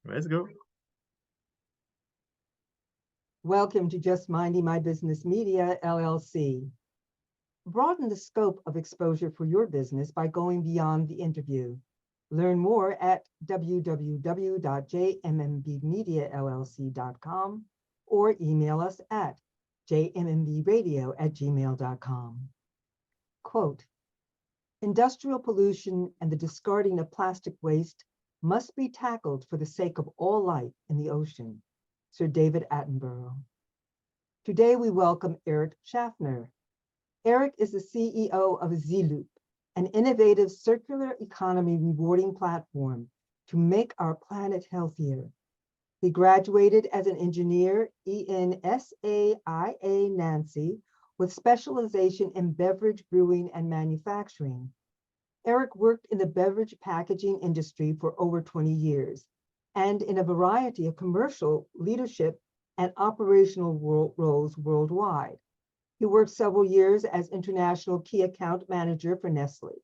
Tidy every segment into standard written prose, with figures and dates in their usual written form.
Let's go. Welcome to Just Minding My Business Media, LLC. Broaden the scope of exposure for your business by going beyond the interview. Learn more at www.jmmbmediallc.com or email us at jmmbradio@gmail.com. Quote, industrial pollution and the discarding of plastic waste must be tackled for the sake of all life in the ocean. Sir David Attenborough. Today we welcome Eric Shaffner. Eric is the CEO of ZeLoop, an innovative circular economy rewarding platform to make our planet healthier. He graduated as an engineer, ENSAIA Nancy, with specialization in beverage brewing and manufacturing. Eric worked in the beverage packaging industry for over 20 years and in a variety of commercial, leadership, and operational roles worldwide. He worked several years as international key account manager for Nestle.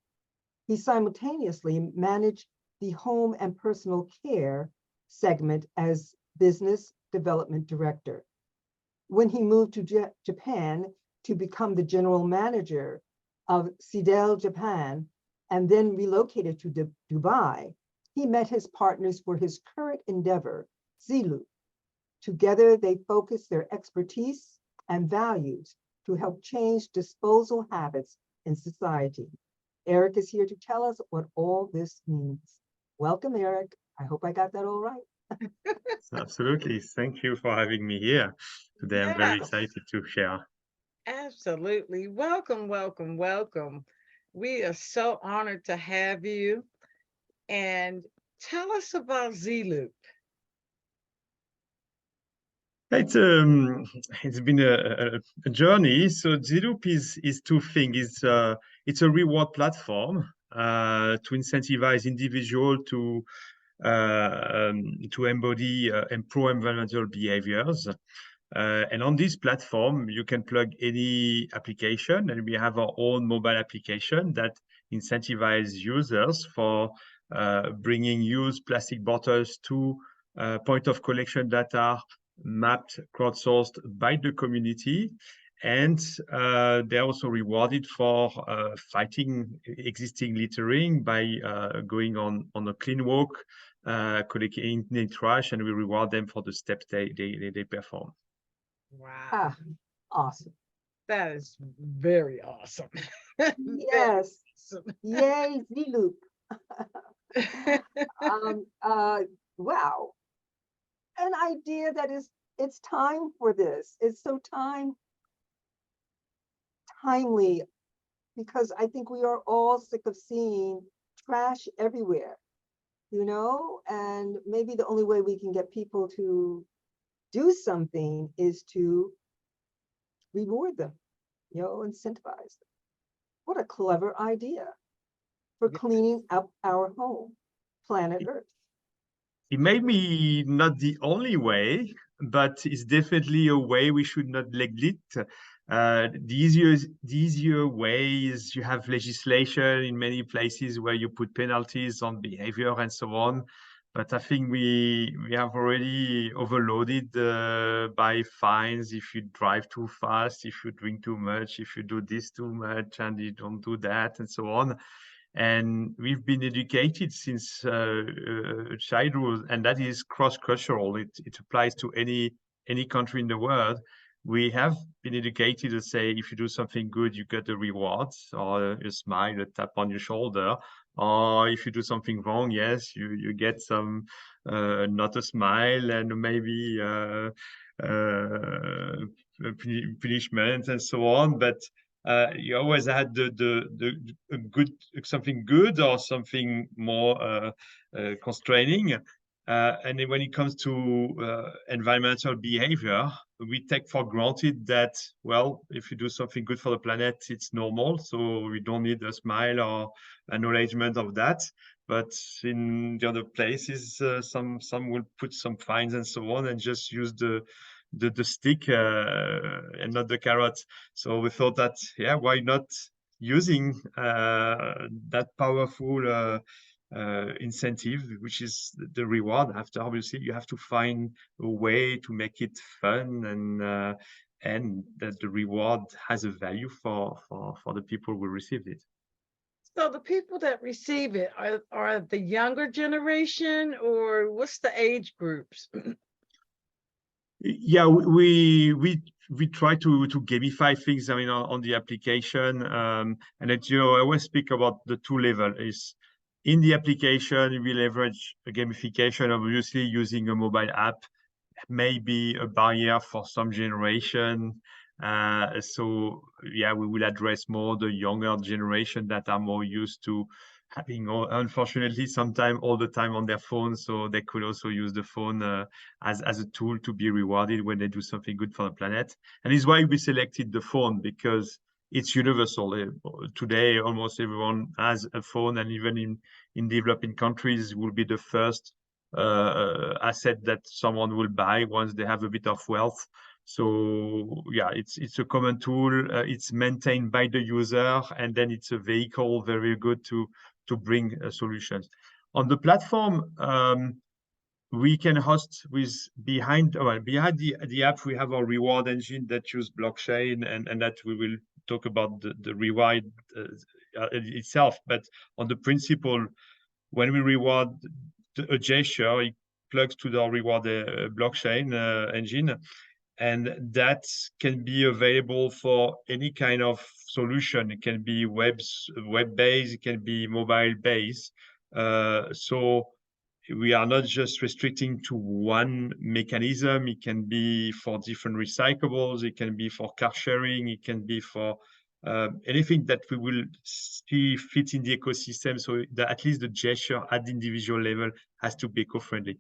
He simultaneously managed the home and personal care segment as business development director. When he moved to Japan to become the general manager of Sidel Japan and then relocated to Dubai, he met his partners for his current endeavor, ZeLoop. Together, they focus their expertise and values to help change disposal habits in society. Eric is here to tell us what all this means. Welcome, Eric. I hope I got that all right. Absolutely. Thank you for having me here today. I'm very Yes, excited to share. absolutely. Welcome, welcome, welcome. We are so honored to have you. And tell us about ZeLoop. It's it's been a journey. So ZeLoop is two things. It's a reward platform to incentivize individual to embody and pro-environmental behaviors. And on this platform, you can plug any application, and we have our own mobile application that incentivize users for bringing used plastic bottles to point of collection that are mapped, crowdsourced by the community. And they're also rewarded for fighting existing littering by going on a clean walk, collecting trash, and we reward them for the steps they perform. Wow, Ah, awesome. that is very awesome. Very Yes. awesome. Yay, ZeLoop. um, uh, wow. An idea that it's time for this. It's so timely because I think we are all sick of seeing trash everywhere, and maybe the only way we can get people to do something is to reward them, incentivize them. What a clever idea for cleaning up our home, planet Earth. It may be not the only way, but it's definitely a way we should not neglect. The easier way is you have legislation in many places where you put penalties on behavior and so on. But I think we have already overloaded by fines if you drive too fast, if you drink too much, if you do this too much and you don't do that, and so on. And we've been educated since childhood, and that is cross-cultural. It applies to any country in the world. We have been educated to say if you do something good, you get a reward or a smile, a tap on your shoulder. Or if you do something wrong, yes, you get some not a smile and maybe punishment and so on. But you always had the good, something good or something more constraining. And then when it comes to environmental behavior, we take for granted that, well, if you do something good for the planet, it's normal. So we don't need a smile or acknowledgement of that. But in the other places, some will put some fines and so on and just use the stick and not the carrot. So we thought that, yeah, why not using that powerful incentive, which is the reward after. Obviously, you have to find a way to make it fun and that the reward has a value for the people who received it. So the people that receive it are the younger generation, or what's the age groups? Yeah, we try to gamify things. I mean, on the application, and that, you know, I always speak about the two levels. Is in the application we leverage a gamification, obviously using a mobile app may be a barrier for some generation. So yeah, we will address more the younger generation that are more used to having, unfortunately, sometimes all the time on their phone. So they could also use the phone as a tool to be rewarded when they do something good for the planet. And it's why we selected the phone, because it's universal. Today, almost everyone has a phone, and even in developing countries, will be the first asset that someone will buy once they have a bit of wealth. So yeah, it's a common tool. It's maintained by the user, and then it's a vehicle very good to bring solutions. On the platform, we can host with behind the app. We have our reward engine that use blockchain, and that we will talk about the reward itself. But on the principle, when we reward a gesture, it plugs to the reward blockchain engine, and that can be available for any kind of solution. It can be web-based, it can be mobile-based. So we are not just restricting to one mechanism. It can be for different recyclables, it can be for car sharing, it can be for anything that we will see fit in the ecosystem. So that at least the gesture at the individual level has to be eco-friendly.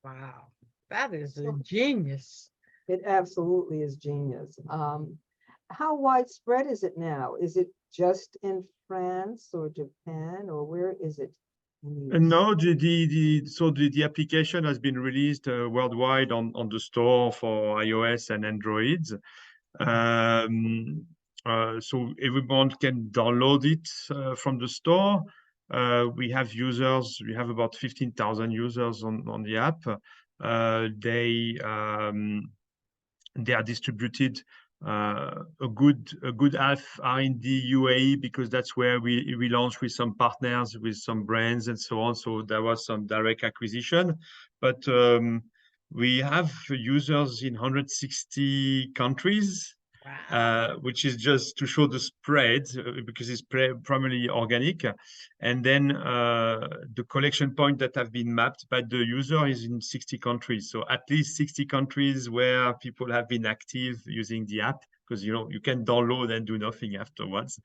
Wow, that is a So- genius. It absolutely is genius. How widespread is it now? Is it just in France or Japan, or where is it in use? No, the application has been released worldwide on the store for iOS and Androids. So everyone can download it from the store. We have users. We have about 15,000 users on the app. They are distributed a good half are in the UAE, because that's where we launched with some partners, with some brands and so on. So there was some direct acquisition, but we have users in 160 countries. Wow. Which is just to show the spread, because it's primarily organic. And then the collection point that have been mapped by the user is in 60 countries. So at least 60 countries where people have been active using the app, because you know you can download and do nothing afterwards.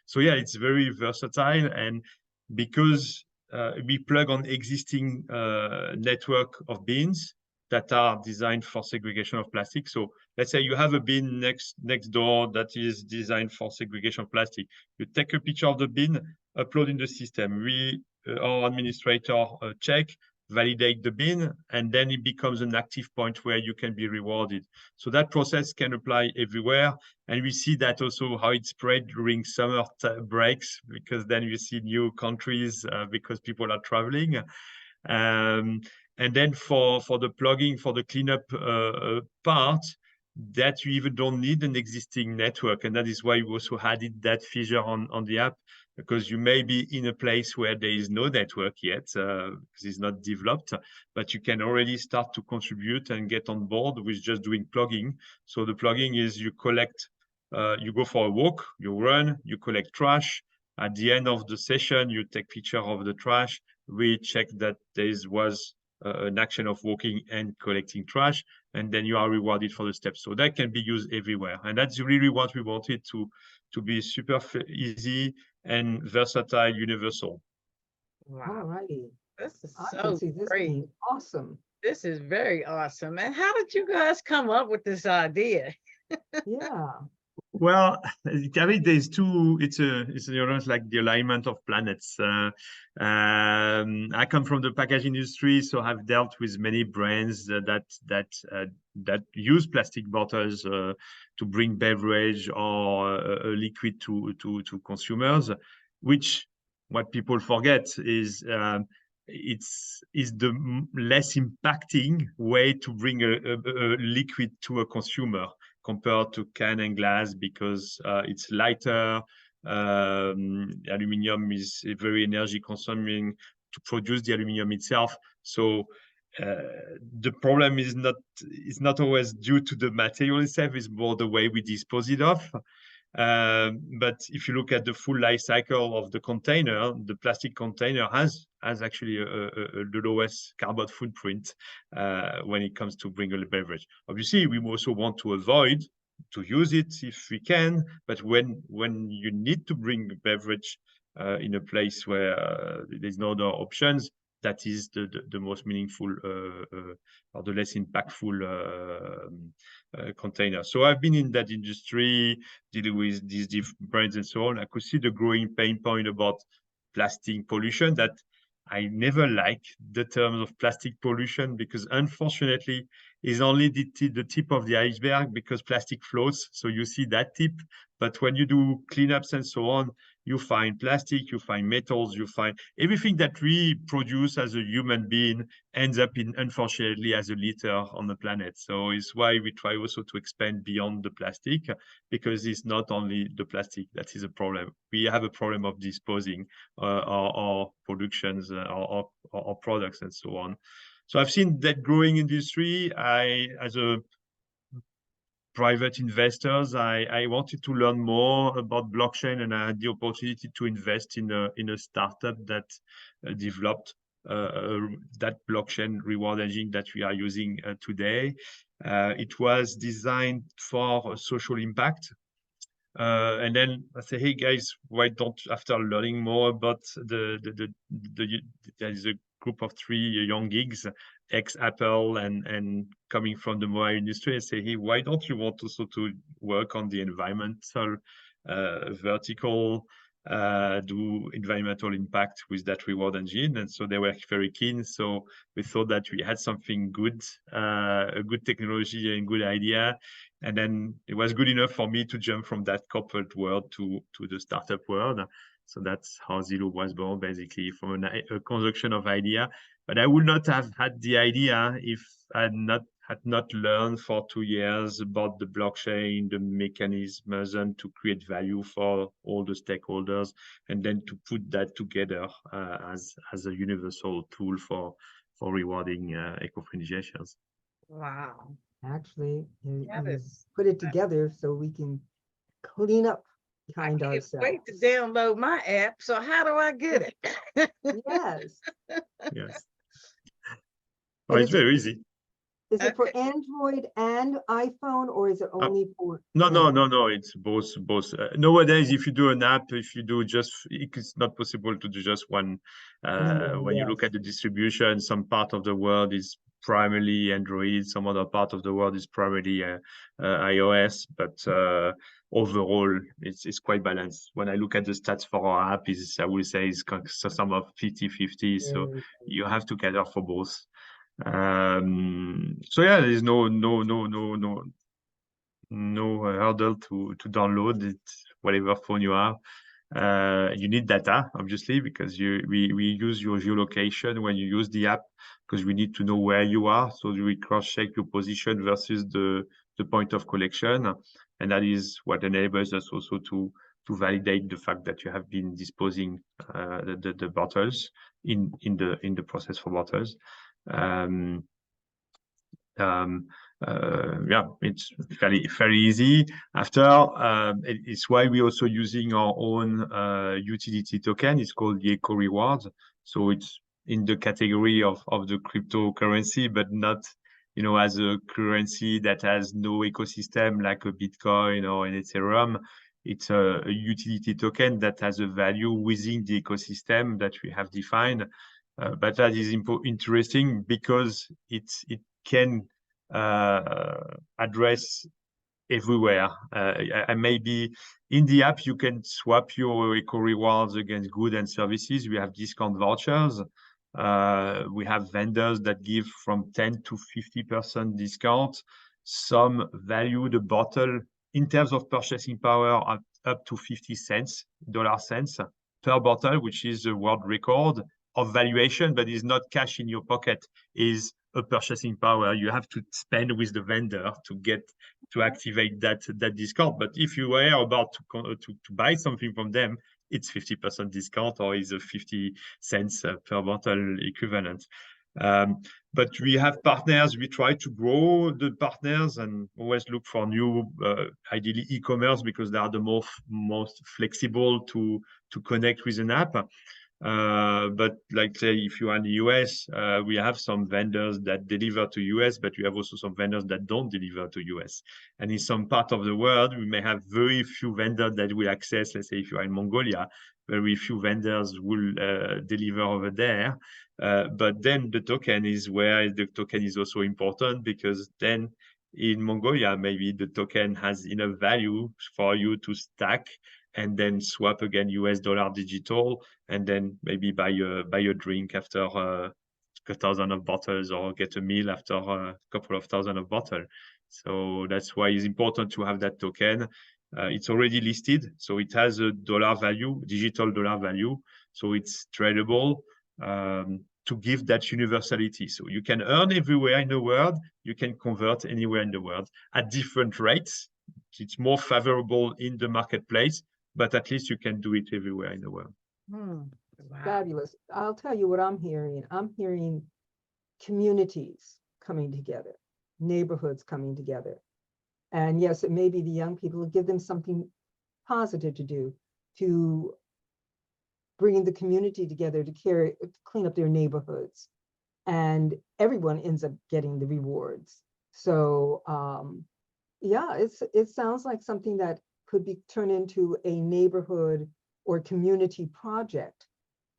So yeah, it's very versatile, and because we plug on existing network of bins that are designed for segregation of plastic. So let's say you have a bin next door that is designed for segregation of plastic. You take a picture of the bin, upload in the system. Our administrator check, validate the bin, and then it becomes an active point where you can be rewarded. So that process can apply everywhere. And we see that also how it spread during summer breaks, because then you see new countries because people are traveling. And then for the plugging, for the cleanup part, that you even don't need an existing network. And that is why we also added that feature on the app, because you may be in a place where there is no network yet, because it's not developed, but you can already start to contribute and get on board with just doing plugging. So the plugging is you collect, you go for a walk, you run, you collect trash. At the end of the session, you take picture of the trash. We check that there was an action of walking and collecting trash, and then you are rewarded for the steps. So that can be used everywhere, and that's really what we wanted to be super easy and versatile, universal. All Wow. righty. This is I can so see this great. being awesome. This is very awesome. And how did you guys come up with this idea? Yeah. Well, I mean, there's two. It's almost like the alignment of planets. I come from the package industry, so I've dealt with many brands that use plastic bottles to bring beverage or a liquid to consumers, which what people forget is it's the less impacting way to bring a liquid to a consumer compared to can and glass, because it's lighter. Aluminium is very energy consuming to produce the aluminium itself. So the problem is not always due to the material itself, it's more the way we dispose it off. But if you look at the full life cycle of the container, the plastic container has actually the lowest carbon footprint when it comes to bring a beverage. Obviously, we also want to avoid to use it if we can, but when you need to bring a beverage in a place where there's no other options, that is the most meaningful or the less impactful container. So I've been in that industry, dealing with these different brands and so on. I could see the growing pain point about plastic pollution, that I never like the term of plastic pollution, because unfortunately is only the tip of the iceberg, because plastic floats. So you see that tip, but when you do cleanups and so on, you find plastic, you find metals, you find everything that we produce as a human being ends up in, unfortunately, as a litter on the planet. So it's why we try also to expand beyond the plastic, because it's not only the plastic that is a problem. We have a problem of disposing our productions, our products and so on. So I've seen that growing industry. As a private investors, I wanted to learn more about blockchain, and I had the opportunity to invest in a startup that developed that blockchain reward engine that we are using today. It was designed for social impact. And then I say, hey guys, why don't, after learning more about there is a group of 3 young geeks, ex-Apple and coming from the mobile industry, and say, hey, why don't you want also to work on the environmental vertical, do environmental impact with that reward engine? And so they were very keen. So we thought that we had something good, a good technology and good idea. And then it was good enough for me to jump from that corporate world to the startup world. So that's how ZeLoop was born, basically, from a conjunction of idea. But I would not have had the idea if I had not learned for 2 years about the blockchain, the mechanisms, and to create value for all the stakeholders, and then to put that together as a universal tool for rewarding eco-friendly gestures. Wow. Actually, you That is, put it together so we can clean up I behind can't ourselves. wait to download my app. So how do I get it? Yes. Yes. And It's very easy. Is it for Android and iPhone, or is it only for No, Android? it's both. Nowadays, if you do an app, if you do just, it's not possible to do just one. When you look at the distribution, some part of the world is primarily Android, some other part of the world is primarily iOS, but overall, it's quite balanced. When I look at the stats for our app, I will say it's some of 50-50, so you have to cater for both. So yeah, there's no hurdle to download it, whatever phone you have. You need data, obviously, because we use your geolocation when you use the app, because we need to know where you are. So we cross-check your position versus the point of collection, and that is what enables us also to validate the fact that you have been disposing the bottles in the process for bottles. Yeah, it's very easy. After it's why we're also using our own utility token. It's called the Eco Rewards. So it's in the category of the cryptocurrency, but not, as a currency that has no ecosystem like a Bitcoin or an Ethereum. It's a utility token that has a value within the ecosystem that we have defined. But that is interesting because it can address everywhere. And maybe in the app, you can swap your eco rewards against goods and services. We have discount vouchers. We have vendors that give from 10 to 50% discount. Some value the bottle in terms of purchasing power up to 50 cents, dollar cents. per bottle, which is a world record of valuation, but is not cash in your pocket, is a purchasing power. You have to spend with the vendor to activate that discount. But if you were about to buy something from them, it's 50% discount, or is a 50 cents per bottle equivalent. But we have partners. We try to grow the partners and always look for new, ideally e-commerce, because they are the most flexible to connect with an app. But like say, if you are in the US, we have some vendors that deliver to US, but we have also some vendors that don't deliver to US. And in some part of the world, we may have very few vendors that will access. Let's say if you are in Mongolia, very few vendors will deliver over there. But then the token is where the token is also important, because then in Mongolia, maybe the token has enough value for you to stack and then swap again US dollar digital, and then maybe buy a drink after a thousand of bottles, or get a meal after a couple of thousand of bottles. So that's why it's important to have that token. It's already listed, so it has a dollar value, digital dollar value. So it's tradable, to give that universality. So you can earn everywhere in the world, you can convert anywhere in the world at different rates. It's more favorable in the marketplace, but at least you can do it everywhere in the world. Wow. Fabulous. I'll tell you what I'm hearing. I'm hearing communities coming together, neighborhoods coming together. And yes, it may be the young people, give them something positive to do, to bringing the community together to clean up their neighborhoods. And everyone ends up getting the rewards. So yeah, it sounds like something that could be turned into a neighborhood or community project.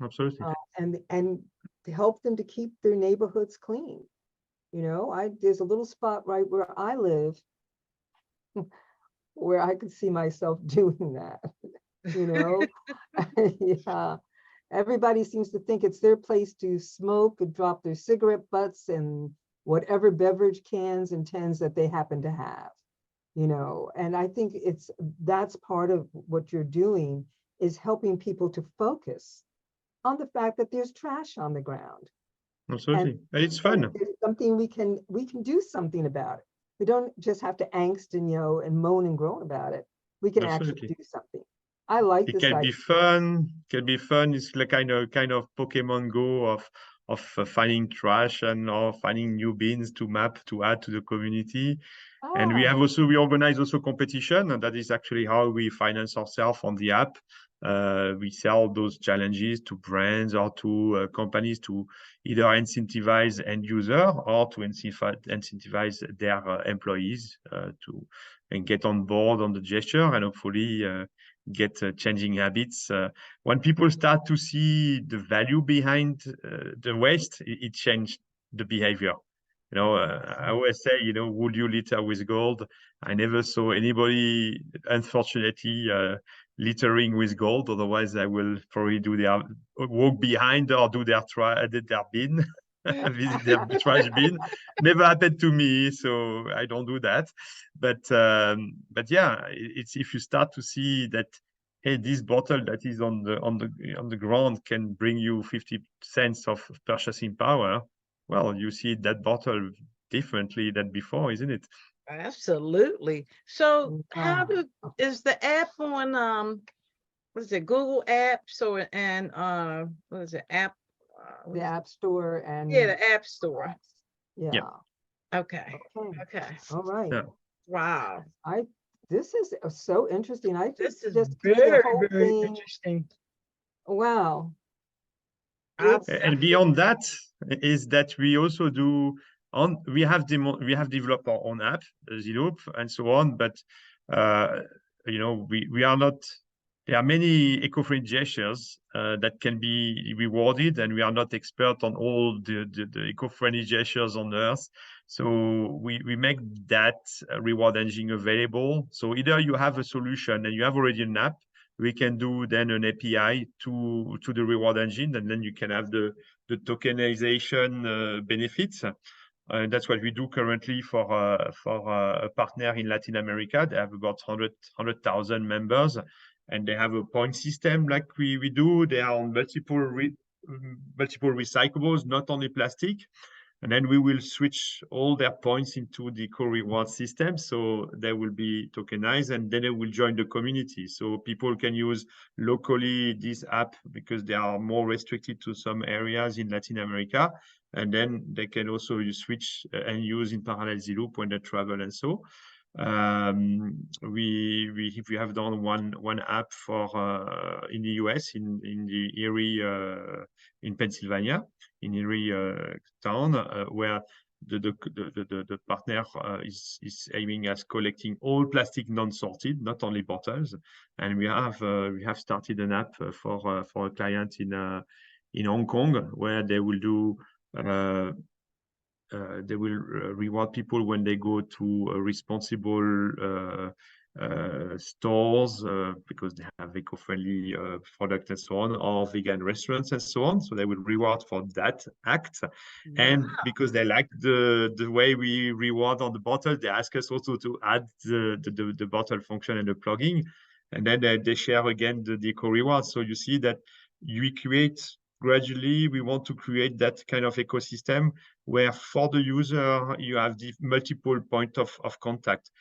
Absolutely. And to help them to keep their neighborhoods clean. You know, there's a little spot right where I live where I could see myself doing that, you know? Yeah. Everybody seems to think it's their place to smoke and drop their cigarette butts and whatever beverage cans and tins that they happen to have, you know? And I think that's part of what you're doing, is helping people to focus on the fact that there's trash on the ground. Absolutely. And it's fun. There's something we can do something about it. We don't just have to angst and, you know, and moan and groan about it. We can actually do something. I like this. It can be fun. Can be fun. It's like kind of Pokemon Go of finding trash or finding new bins to add to the community. And we organize also competition, and that is actually how we finance ourselves on the app. We sell those challenges to brands or to companies to either incentivize end user or to incentivize their employees and get on board on the gesture, and hopefully get changing habits. When people start to see the value behind the waste, it changed the behavior. You know, I always say, you know, would you litter with gold? I never saw anybody, unfortunately, littering with gold. Otherwise, I will probably walk behind or do their bin, visit their trash bin. Never happened to me, so I don't do that. But yeah, it's if you start to see that, hey, this bottle that is on the ground can bring you 50 cents of purchasing power. Well, you see that bottle differently than before, isn't it? Absolutely. So how is the app on what is it, Google Apps and what is it, the App Store and the App Store. Yeah. Okay. All right. Yeah. Wow. This is so interesting. This is just very, very interesting. Wow. And beyond that is that we also we have developed our own app, ZeLoop, and so on. But you know, we are not. There are many eco-friendly gestures that can be rewarded, and we are not expert on all the eco-friendly gestures on Earth. So we make that reward engine available. So either you have a solution and you have already an app, we can do then an API to the reward engine, and then you can have the tokenization benefits. That's what we do currently for a partner in Latin America. They have about 100,000 members, and they have a point system like we do. They are on multiple recyclables, not only plastic. And then we will switch all their points into the co-reward system. So they will be tokenized, and then they will join the community. So people can use locally this app because they are more restricted to some areas in Latin America. And then they can also switch and use in parallel ZeLoop when they travel and so. We have done one app for in the US in the Erie in Pennsylvania, in Erie town, where the partner is aiming at collecting all plastic non-sorted, not only bottles. And we have started an app for a client in Hong Kong, where they will do reward people when they go to responsible stores because they have eco-friendly product and so on, or vegan restaurants and so on. So they will reward for that act. And because they like the way we reward on the bottle, they ask us also to add the bottle function and the plugging. And then they share again the eco reward. So you see that we create gradually, we want to create that kind of ecosystem where for the user, you have the multiple point of contact.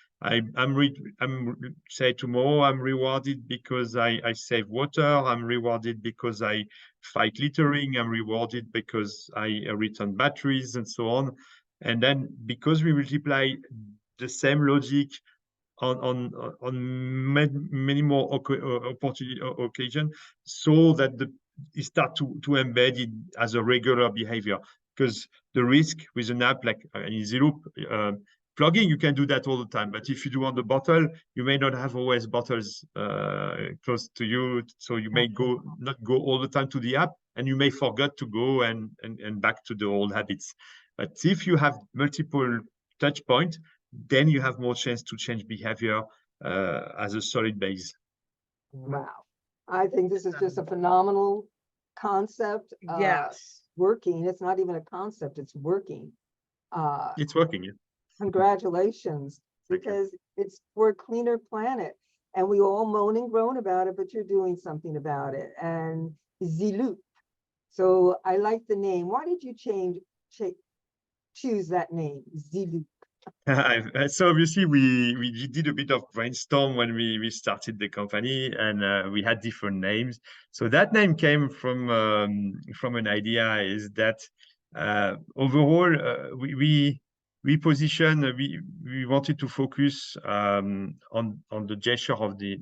Say tomorrow, I'm rewarded because I save water. I'm rewarded because I fight littering. I'm rewarded because I return batteries and so on. And then because we multiply the same logic on many more occasions, so that it start to embed it as a regular behavior. Because the risk with an app like in ZeLoop, plugging, you can do that all the time. But if you do on the bottle, you may not have always bottles close to you. So you may not go all the time to the app, and you may forget to go and back to the old habits. But if you have multiple touch points, then you have more chance to change behavior as a solid base. Wow. I think this is just a phenomenal concept. Yes. Working. It's not even a concept, it's working. It's working. Yeah. Congratulations, because it's for a cleaner planet. And we all moan and groan about it, but you're doing something about it. And ZeLoop. So I like the name. Why did you choose that name, ZeLoop? So obviously we did a bit of brainstorm when we started the company, and we had different names. So that name came from an idea, is that overall we wanted to focus on the gesture of the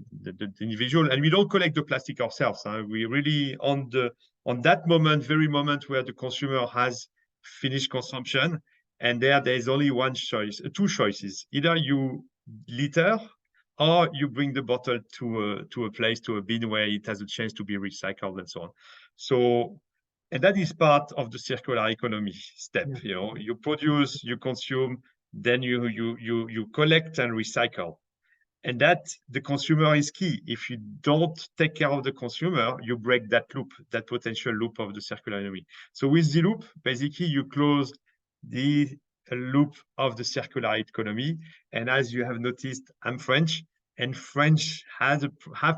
individual, and we don't collect the plastic ourselves. We really on that very moment where the consumer has finished consumption. And there's only two choices. Either you litter, or you bring the bottle to a place, to a bin where it has a chance to be recycled and so on. So, and that is part of the circular economy step. Yeah. You know, you produce, you consume, then you collect and recycle. And that the consumer is key. If you don't take care of the consumer, you break that loop, that potential loop of the circular economy. So with ZeLoop, basically you close the loop of the circular economy. And as you have noticed, I'm French, and French have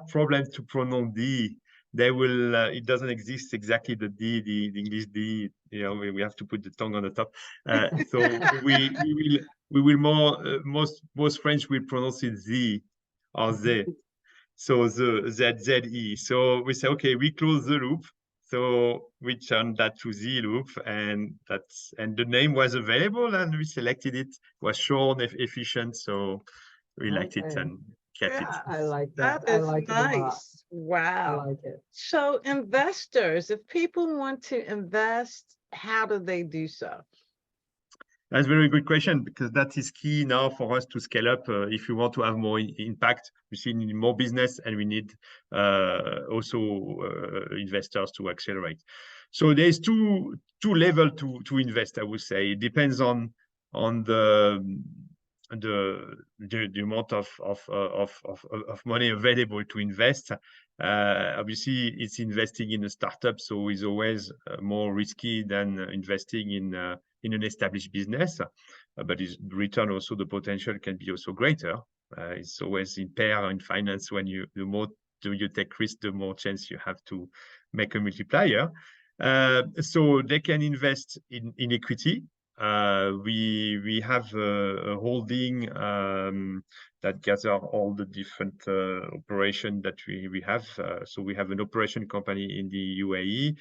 problems to pronounce D. They will, it doesn't exist exactly the D, the English D, you know, we have to put the tongue on the top. So we will most French will pronounce it Z or Z. So the ZZE. So we say, okay, we close the loop. So we turned that to ZeLoop, and the name was available, and we selected it. It was short, efficient, so we liked it and kept it. I like that. That is I like it a lot. nice. Wow. I like it. So investors, if people want to invest, how do they do so? That's a very good question, because that is key now for us to scale up. If you want to have more impact, we see need more business, and we need also investors to accelerate. So there's two levels to invest, I would say. It depends on the amount of money available to invest. Obviously, it's investing in a startup, so it's always more risky than investing in an established business, but its return also, the potential can be also greater. It's always in pair in finance when the more you take risk, the more chance you have to make a multiplier. So they can invest in equity. We have a holding that gather all the different operation that we have. So we have an operation company in the UAE.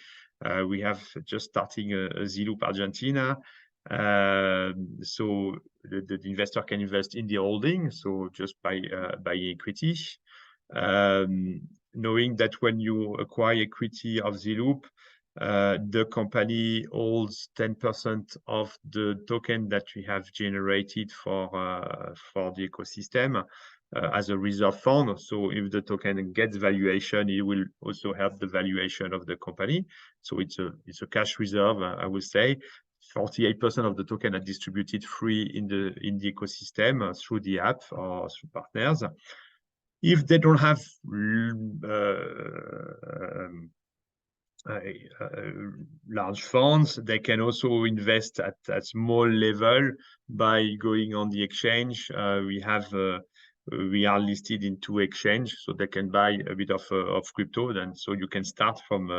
We have just starting a ZeLoop Argentina. So the investor can invest in the holding, so just by equity. Knowing that when you acquire equity of ZeLoop, the company holds 10% of the token that we have generated for the ecosystem as a reserve fund. So if the token gets valuation, it will also help the valuation of the company. So it's a cash reserve, I would say. 48% of the token are distributed free in the ecosystem through the app or through partners. If they don't have large funds, they can also invest at small level by going on the exchange. We are listed in 2 exchanges, so they can buy a bit of crypto. Then so you can start from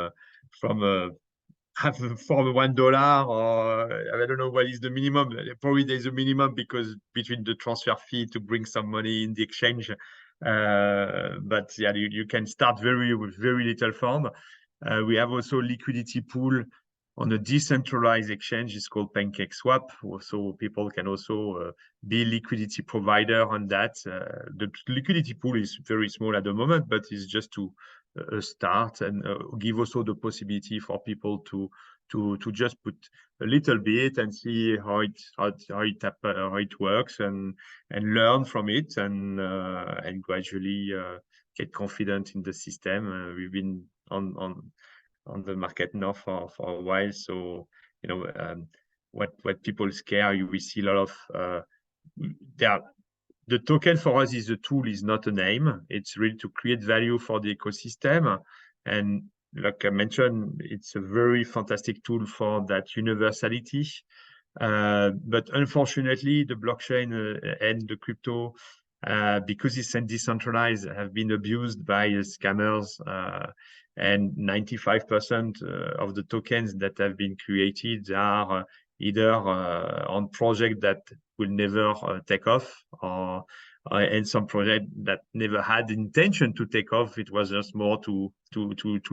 have for $1, or I don't know what is the minimum. Probably there's a minimum because between the transfer fee to bring some money in the exchange. But yeah, you can start with very little fund. We have also liquidity pool on a decentralized exchange. It's called PancakeSwap. So people can also be liquidity provider on that. The liquidity pool is very small at the moment, but it's just to start and give also the possibility for people to just put a little bit and see how it works and learn from it and gradually get confident in the system. We've been on the market now for a while, so you know what people scare you. We see a lot of the token for us is a tool, is not a name. It's really to create value for the ecosystem. And like I mentioned, it's a very fantastic tool for that universality. But unfortunately, the blockchain and the crypto, because it's decentralized, have been abused by scammers. And 95% of the tokens that have been created are either on project that will never take off, or and some project that never had intention to take off. It was just more to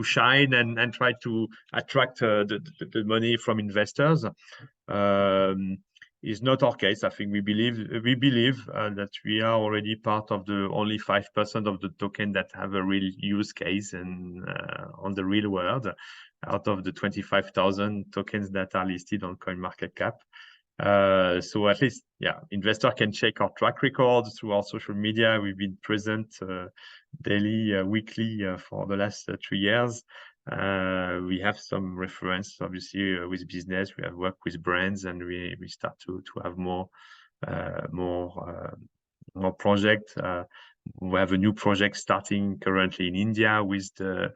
shine and try to attract the money from investors. Is not our case. I think we believe that we are already part of the only 5% of the token that have a real use case and on the real world, out of the 25,000 tokens that are listed on CoinMarketCap. So at least, yeah, investor can check our track record through our social media. We've been present daily, weekly for the last 3 years. We have some reference, obviously, with business. We have worked with brands, and we start to have more projects. We have a new project starting currently in India with the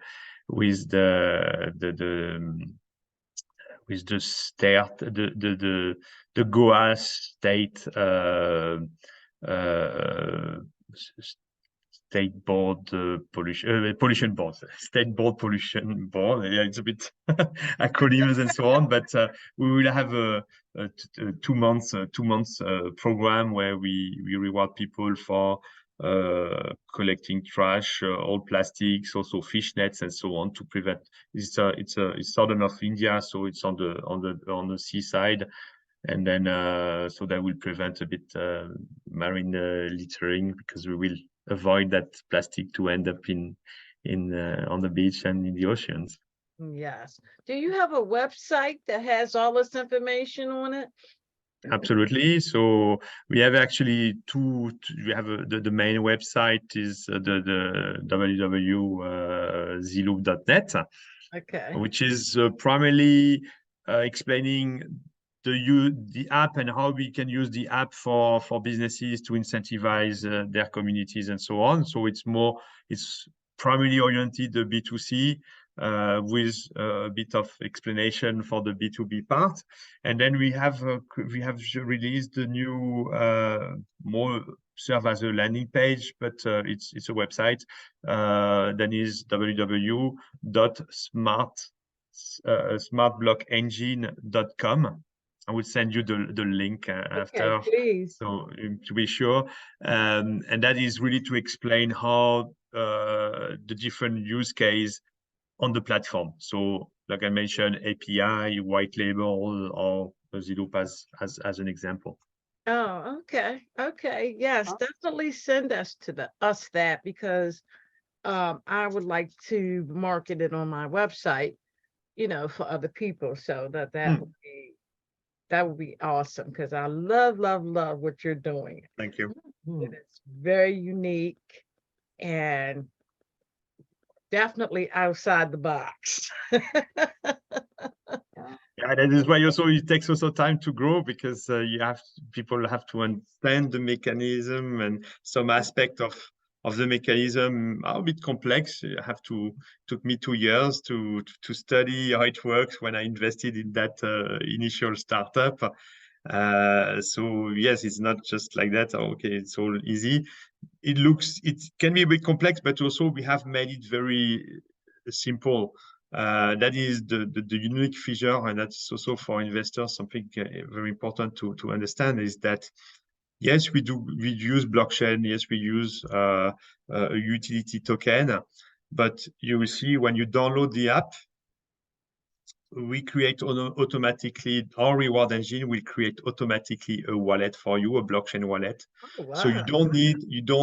state, the Goa state state board pollution board, state board pollution board. Yeah, it's a bit acronyms and so on, but we will have a 2 months program where we reward people for collecting trash, old plastics, also fish nets and so on, to prevent. It's southern of India, so it's on the seaside, and then so that will prevent a bit marine littering, because we will avoid that plastic to end up in on the beach and in the oceans. Yes. Do you have a website that has all this information on it? Absolutely. So we have actually we have the main website is the www.zeloop.net, Okay. which is primarily explaining the app and how we can use the app for businesses to incentivize their communities and so on. So it's primarily oriented B2C. with a bit of explanation for the B2B part. And then we have released a new more serve as a landing page, but it's a website that is www.smartblockengine.com. I will send you the link after, please. so to be sure. And that is really to explain how the different use case on the platform. So, like I mentioned, API, white label, or ZeLoop as an example. Oh, okay. Okay. Yes, definitely send us that, because I would like to market it on my website, for other people. So that would be awesome, because I love what you're doing. Thank you. It's very unique and definitely outside the box. Yeah, that is why also it takes also time to grow, because people have to understand the mechanism, and some aspect of the mechanism are a bit complex. Took me 2 years to study how it works when I invested in that initial startup. So yes, it's not just like that. Okay, it's all easy. It can be a bit complex, but also we have made it very simple. That is the unique feature, and that's also for investors something very important to understand, is that yes, we use blockchain, yes, we use a utility token, but you will see when you download the app, we create automatically, our reward engine will create automatically a wallet for you, a blockchain wallet. Oh, wow. So you don't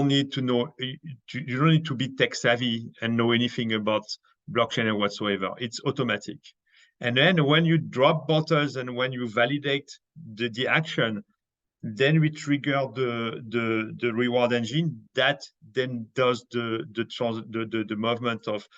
need to know, you don't need to be tech savvy and know anything about blockchain or whatsoever. It's automatic. And then when you drop bottles and when you validate the action, then we trigger the reward engine that then does the movement of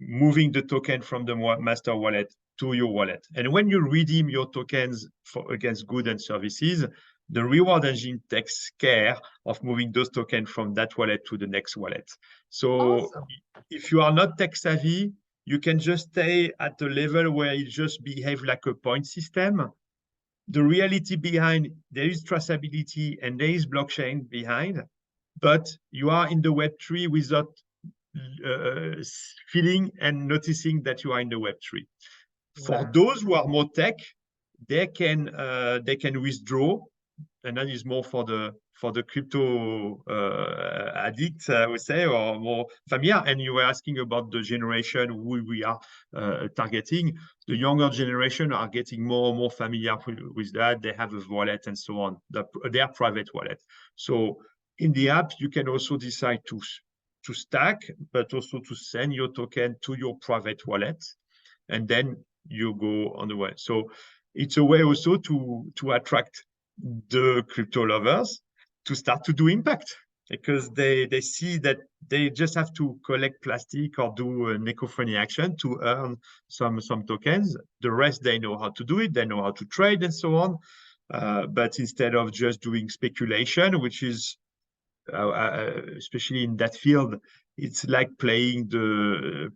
moving the token from the master wallet to your wallet. And when you redeem your tokens against goods and services, the reward engine takes care of moving those tokens from that wallet to the next wallet. So Awesome. if you are not tech savvy, you can just stay at the level where it just behaves like a point system. The reality behind, there is traceability and there is blockchain behind, but you are in the Web3 without feeling and noticing that you are in the Web3. For Wow. those who are more tech, they can withdraw, and that is more for the crypto addicts, I would say, or more familiar. And you were asking about the generation who we are targeting. The younger generation are getting more and more familiar with that. They have a wallet and so on, their private wallet. So in the app, you can also decide to stack, but also to send your token to your private wallet, and then you go on the way. So it's a way also to attract the crypto lovers to start to do impact, because they see that they just have to collect plastic or do an eco-friendly action to earn some tokens. The rest, they know how to do it, they know how to trade and so on. But instead of just doing speculation, which is especially in that field, it's like playing the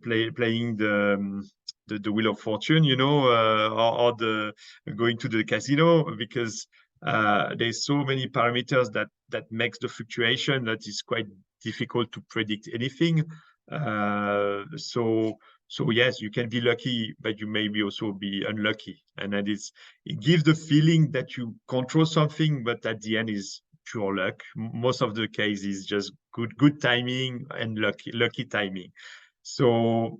Wheel of Fortune, or the going to the casino, because there's so many parameters that makes the fluctuation that is quite difficult to predict anything. So yes, you can be lucky, but you may also be unlucky, and that it gives the feeling that you control something, but at the end is pure luck. Most of the case is just good timing and lucky timing. So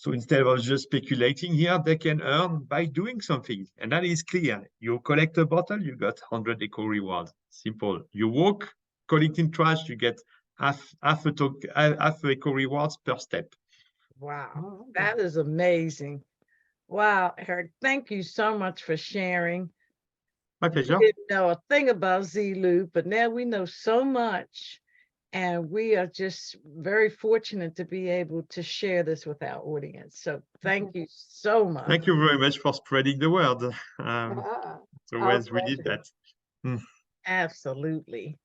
instead of just speculating here, they can earn by doing something, and that is clear. You collect a bottle, you got 100 eco rewards. Simple. You walk collecting trash, you get half eco rewards per step. Wow, that is amazing. Wow, Eric, thank you so much for sharing. My pleasure. We didn't know a thing about ZeLoop, but now we know so much. And we are just very fortunate to be able to share this with our audience. So thank you so much. Thank you very much for spreading the word. It's always we did that. Absolutely.